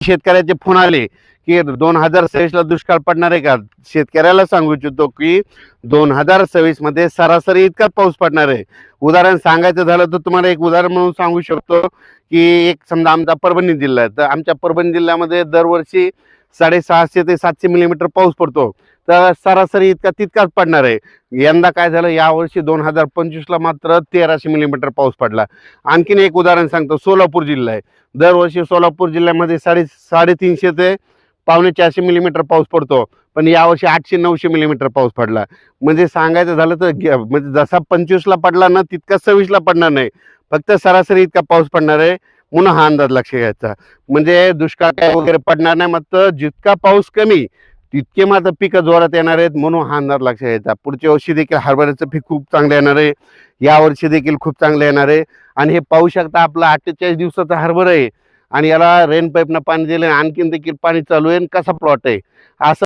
शेतकऱ्याचे फोन आले की 2026 ला दुष्काळ पडणार आहे का? शेतकऱ्याला सांगू इच्छितो की 2026 मध्ये सरासरी इतकाच पाऊस पडणार आहे. उदाहरण सांगायचं झालं तर तुम्हाला एक उदाहरण म्हणून सांगू शकतो की एक समजा आमचा परभणी जिल्हा आहे, तर आमच्या परभणी जिल्ह्यामध्ये दरवर्षी 650 ते 700 मिलीमीटर पाऊस पडतो. तर सरासरी इतका तितकाच पडणार आहे. यंदा काय झालं, यावर्षी 2025 ला मात्र 1300 मिलीमीटर पाऊस पडला. आणखीन एक उदाहरण सांगतो, सोलापूर जिल्हा आहे. दरवर्षी सोलापूर जिल्ह्यामध्ये 350 ते 450 मिलीमीटर पाऊस पडतो, पण यावर्षी 800-900 मिलीमीटर पाऊस पडला. म्हणजे सांगायचं झालं तर म्हणजे जसा 25 ला पडला ना तितका 26 ला पडणार नाही, फक्त सरासरी इतका पाऊस पडणार आहे. म्हणून हा अंदाज लक्ष घ्यायचा. म्हणजे दुष्काळ काय वगैरे पडणार नाही, मात्र जितका पाऊस कमी तितके मात्र पिकं जोरात येणार आहेत. म्हणून हा अंदाज लक्ष घ्यायचा. पुढच्या वर्षी देखील हरभऱ्याचं पीक खूप चांगलं येणार आहे, यावर्षी देखील खूप चांगलं येणार आहे. आणि हे पाहू शकता, आपलं 48 दिवसाचं हरभरा आहे आणि याला रेन पाईपनं पाणी दिलं, आणखीन देखील पाणी चालू आहे. कसा प्लॉट आहे असं